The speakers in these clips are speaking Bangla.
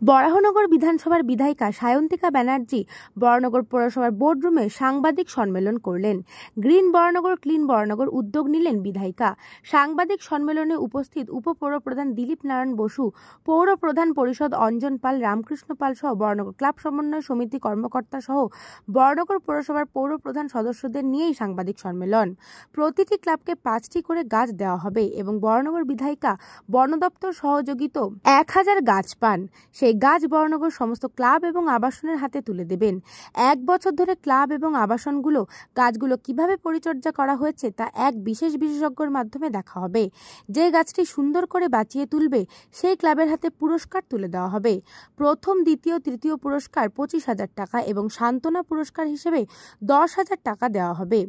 বরাহনগর বিধানসভার বিধায়িকা সায়ন্তিকা ব্যানার্জি বরাহনগর পৌরসভার বোর্ডরুমে সাংবাদিক সম্মেলন করলেন। গ্রিন বরাহনগর ক্লিন বরাহনগর উদ্যোগ নিলেন বিধায়িকা। সাংবাদিক সম্মেলনে উপস্থিত উপপৌরপ্রধান দিলীপ নারায়ণ বসু, পৌর প্রধান পরিষদ অঞ্জন পাল, রামকৃষ্ণ পাল সহ বরাহনগর ক্লাব সমন্বয় সমিতি কর্মকর্তা সহ বরাহনগর পৌরসভার পৌর প্রধান সদস্যদের নিয়েই সাংবাদিক সম্মেলন। প্রতিটি ক্লাবকে 5টি করে গাছ দেওয়া হবে এবং বরাহনগর বিধায়িকা বন দপ্তর সহযোগিত 1000 গাছ পান। সেই গাছ বরাহনগর সমস্ত ক্লাব এবং আবাসনের হাতে তুলে দেবেন। 1 বছর ধরে ক্লাব এবং আবাসনগুলো গাছগুলো কিভাবে পরিচর্যা করা হয়েছে তা এক বিশেষজ্ঞর মাধ্যমে দেখা হবে। যে গাছটি সুন্দর করে বাঁচিয়ে তুলবে সেই ক্লাবের হাতে পুরস্কার তুলে দেওয়া হবে। প্রথম, দ্বিতীয়, তৃতীয় পুরস্কার 25,000 টাকা এবং সান্ত্বনা পুরস্কার হিসেবে 10,000 টাকা দেওয়া হবে।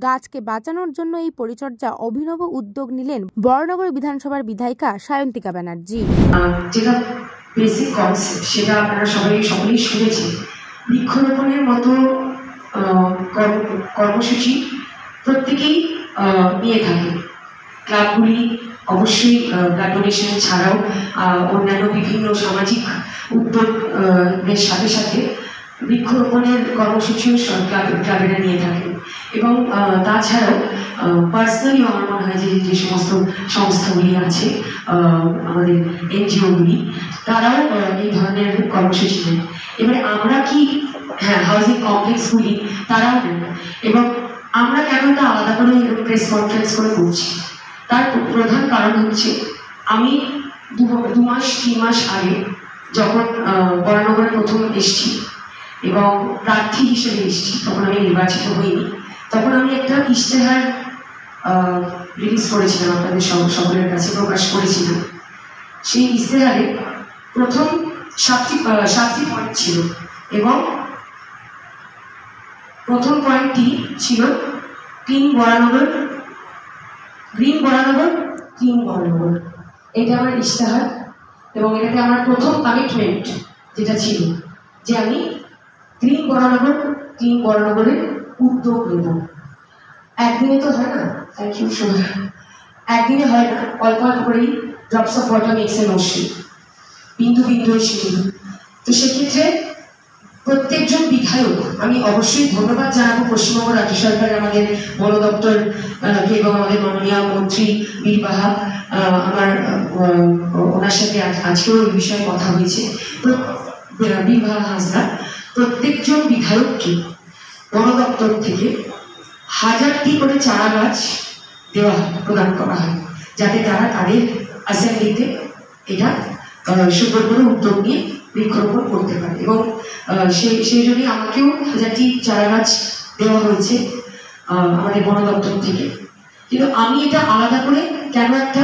গাছকে বাঁচানোর জন্য এই পরিচর্যা অভিনব উদ্যোগ নিলেন বরাহনগর বিধানসভার বিধায়িকা সায়ন্তিকা ব্যানার্জি। বেসিক কনসেপ্ট সেটা আপনারা সকলেই শুনেছেন। বৃক্ষরোপণের মতো কর্মসূচি প্রত্যেকেই নিয়ে থাকে। ক্লাবগুলি অবশ্যই ব্লাড ডোনেশন ছাড়াও অন্যান্য বিভিন্ন সামাজিক উদ্যোগের সাথে সাথে বৃক্ষরোপণের কর্মসূচিও ক্লাবেরা নিয়ে থাকে। এবং তাছাড়াও পার্সোনালি আমার মনে হয় যে সমস্ত সংস্থাগুলি আছে, আমাদের এনজিওগুলি, তারাও এই ধরনের কর্মসূচি নেয়। এবারে আমরা কি হাউজিং কমপ্লেক্সগুলি তারাও নেয়। এবং আমরা কেন তা আলাদা করে প্রেস কনফারেন্স করে করছি, তার প্রধান কারণ হচ্ছে আমি 2-3 মাস আগে যখন বরাহনগরে প্রথম এসছি এবং প্রার্থী হিসেবে এসছি, তখন আমি নির্বাচিত হইনি, তখন আমি একটা ইশতেহার রিলিজ করেছিলাম, আপনাদের সকলের কাছে প্রকাশ করেছিলাম। সেই ইশতেহারে প্রথম 7টি পয়েন্ট ছিল এবং প্রথম পয়েন্টটি ছিল clean Baranagar, green Baranagar, clean Baranagar. এটা আমার ইশতেহার এবং এটাতে আমার প্রথম কমিটমেন্ট যেটা ছিল যে আমি গ্রিন বরাহনগর, ক্লিন বরাহনগরের উদ্যোগ নেব। একদিনে তো হয় না, থ্যাংক ইউ সো মাচ, একদিনে হয় না, অল্প অল্প করেই drops of water makes an ocean, বিন্দু বিন্দু সিন্ধু। তো সেক্ষেত্রে প্রত্যেকজন বিধায়ক আমি অবশ্যই ধন্যবাদ জানাবো পশ্চিমবঙ্গ রাজ্য সরকারের আমাদের বন দপ্তরকে এবং আমাদের মাননীয় মন্ত্রী বীরবাহা, আমার ওনার সাথে আজকেও এই বিষয়ে কথা হয়েছে, বীরবাহা হাসদা। প্রত্যেকজন বিধায়ককে বন দপ্তর থেকে 1000টি করে চারা গাছ দেওয়া হয়, প্রদান করা হয়, যাতে তারা তাদের অ্যাসেম্বলিতে এটা সুন্দর করে উদ্যোগ নিয়ে বৃক্ষরোপণ করতে পারে। এবং সেই জন্যই আমাকেও 1000টি চারা গাছ দেওয়া হয়েছে আমাদের বন দপ্তর থেকে। কিন্তু আমি এটা আলাদা করে কেন একটা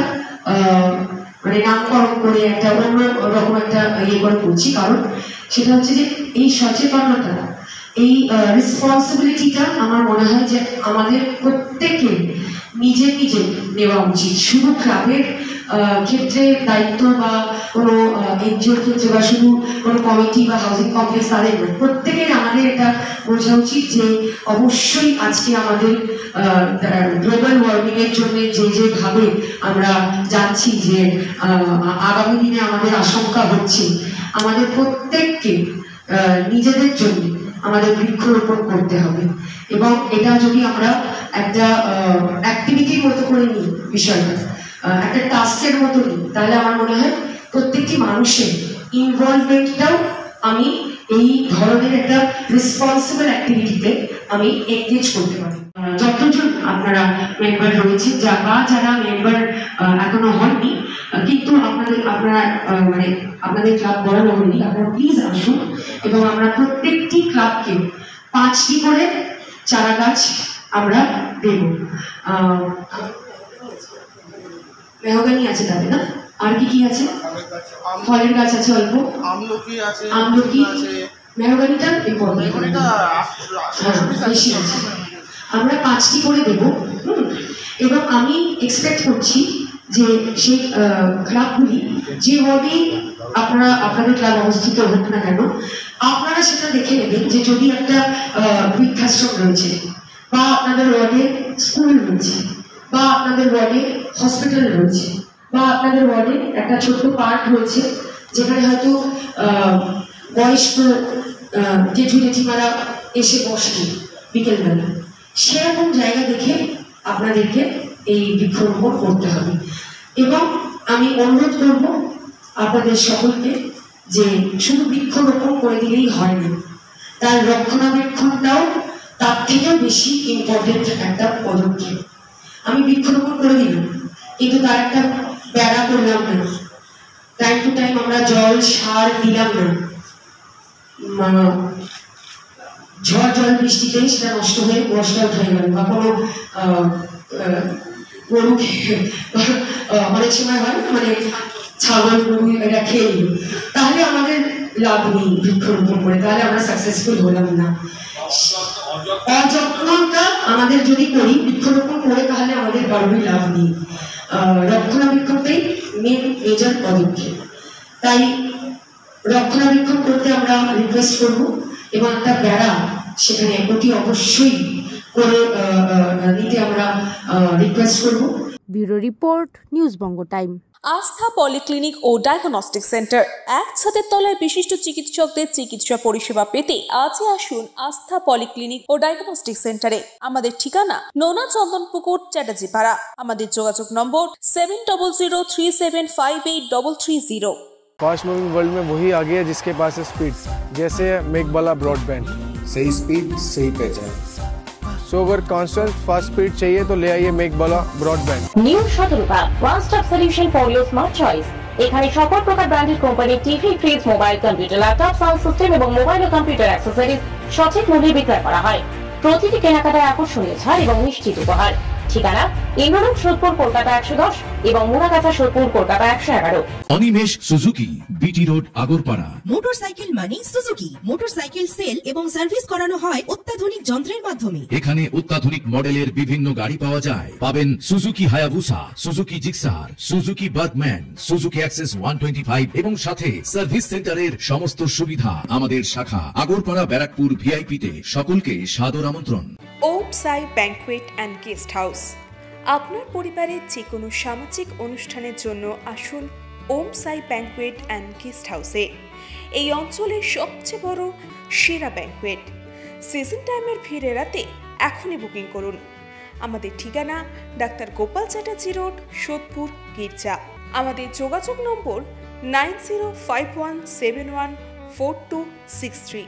মানে নামকরণ করে একটা অন্য রকম একটা ইয়ে করে করছি, কারণ সেটা হচ্ছে যে এই সচেতনতা, এই রেসপন্সিবিলিটিটা আমার মনে হয় যে আমাদের প্রত্যেকে নিজে নেওয়া উচিত। শুধু ক্লাবের ক্ষেত্রে দায়িত্ব বা কোনো এনজিওর ক্ষেত্রে বা শুধু কোনো কমিটি বা হাউজিং কমপ্লেক্স তাদের নয়, প্রত্যেকের আমাদের এটা বোঝা উচিত যে অবশ্যই আজকে আমাদের গ্লোবাল ওয়ার্মিং এর জন্য যেভাবে আমরা যাচ্ছি, যে আগামী দিনে আমাদের আশঙ্কা হচ্ছে, আমাদের প্রত্যেককে নিজেদের জন্য আমাদের বৃক্ষরোপণ করতে হবে। এবং এটা যদি আমরা একটা অ্যাক্টিভিটির মতো করে নিই, বিষয়টা একটা টাস্কের মতো নিই, তাহলে আমার মনে হয় প্রত্যেকটি মানুষের ইনভলভমেন্টটাও আমি এই ধরনের একটা রেসপন্সিবল অ্যাক্টিভিটিতে আমি এনগেজ করতে পারি। যতজন আপনারা মেম্বার রয়েছে যারা মেম্বার এখনো হননি, কিন্তু আপনাদের ক্লাব বড় হয়নি, আপনারা প্লিজ আসুন এবং আমরা প্রত্যেকটি ক্লাবকে 5টি করে চারা গাছ আমরা দেব। মেহগনি আছে তাতে না, আর কি আছে? ফলের গাছ আছে অল্প, আমলকি, মেহগনিটা বেশি আছে। আমরা 5টি করে দেব। এবং আমি এক্সপেক্ট করছি যে সেই ক্লাবগুলি যে ওয়ার্ডে আপনাদের ক্লাব অবস্থিত হোক না কেন, আপনারা সেটা দেখে নেবেন যে যদি একটা বৃদ্ধাশ্রম রয়েছে, বা আপনাদের ওয়ার্ডে স্কুল রয়েছে, বা আপনাদের ওয়ার্ডে হসপিটাল রয়েছে, বা আপনাদের ওয়ার্ডে একটা ছোট্ট পার্ক রয়েছে যেখানে হয়তো বয়স্ক জেঠু জেঠিমারা এসে বসে বিকেলবেলা, সেরকম জায়গা দেখে আপনাদেরকে এই বৃক্ষরোপণ করতে হবে। এবং আমি অনুরোধ করব আপনাদের সকলকে যে শুধু বৃক্ষরোপণ করে দিলেই হয় না, তার রক্ষণাবেক্ষণটাও তার থেকেও বেশি ইম্পর্টেন্ট একটা পদক্ষেপ। আমি বৃক্ষরোপণ করে দিলাম, কিন্তু তার একটা বেড়া করলাম না, টাইম টু টাইম আমরা জল সার দিলাম না, ঝড় জল বৃষ্টিতেই সেটা নষ্ট হয়ে ওয়াশড আউট হয়ে গেল, বা কোনো গরু অনেক সময় হয় মানে ছাগল গরু এরা খেয়ে নিল, তাহলে আমাদের লাভ নেই বৃক্ষরোপণ করে, তাহলে আমরা সাকসেসফুল হলাম না। অযত্নটা আমাদের যদি করি বৃক্ষরোপণ করে, তাহলে আমাদের কারোরই লাভ নেই। রক্ষণাবেক্ষণটাই মেজর পদক্ষেপ। তাই রক্ষণাবেক্ষণ করতে আমরা রিকোয়েস্ট করব, এবং একটা বেড়া সেখানে অতি অবশ্যই করে নিতে আমরা রিকোয়েস্ট করব। ব্যুরো রিপোর্ট, নিউজ বঙ্গ টাইম। আস্থা পলিক্লিনিক ও ডায়াগনস্টিক সেন্টার, এক ছাদের তলায় বিশিষ্ট চিকিৎসকদের চিকিৎসা পরিষেবা পেতে আজই আসুন আস্থা পলিক্লিনিক ও ডায়াগনস্টিক সেন্টারে। আমাদের ঠিকানা নোনা চন্দনপুকুর, চ্যাটার্জিপাড়া। আমাদের যোগাযোগ নম্বর 7003758330। फास्ट मूविंग वर्ल्ड में वही आगे है जिसके पास है स्पीड, जैसे मेघबाला ब्रॉडबैंड। सही स्पीड सही पहचान। सो अगर कांस्टेंट फास्ट स्पीड चाहिए तो ले आइए Meghbala broadband. New Shatarupa one stop solution for your smart choice. এখানে সকল প্রকার ব্র্যান্ডেড কোম্পানির TV, fridge, mobile, computer, laptop, sound system এবং মোবাইল ও কম্পিউটার অ্যাক্সেসরিজ সঠিক মূল্যে বিক্রয় করা হয়। প্রতিটি কেনাকাটায় আকর্ষণীয় ছাড় এবং নিশ্চিত উপহার। ঠিকানা ইন্দ্রলোক, সোদপুর, কলকাতা 110 এবং Muragachha, Sodepur, Kolkata 111। Animesh Suzuki, BT road, Agarpara. Motorcycle মানে সুজুকি। মোটরসাইকেল সেল এবং সার্ভিস করানো হয় অত্যাধুনিক যন্ত্রের মাধ্যমে। এখানে অত্যাধুনিক মডেলের বিভিন্ন গাড়ি পাওয়া যায়। পাবেন Suzuki Hayabusa, Suzuki Gixxer, Suzuki Bergman, Suzuki access 125 এবং সাথে সার্ভিস সেন্টারের সমস্ত সুবিধা। আমাদের শাখা আগরপাড়া, ব্যারাকপুর ভিআইপি তে। সকলকে সাদর আমন্ত্রণ। ওম সাই ব্যাংকুয়েট অ্যান্ড গেস্ট হাউস। আপনার পরিবারের যে কোনো সামাজিক অনুষ্ঠানের জন্য আসুন ওম সাই ব্যাংকুয়েট অ্যান্ড গেস্ট হাউসে। এই অঞ্চলের সবচেয়ে বড় সেরা ব্যাংকুয়েট। সিজন টাইমের ভিড় এড়াতে এখনই বুকিং করুন। আমাদের ঠিকানা ডাক্তার গোপাল চ্যাটার্জি রোড, সোদপুর, গির্জা। আমাদের যোগাযোগ নম্বর 9051714263।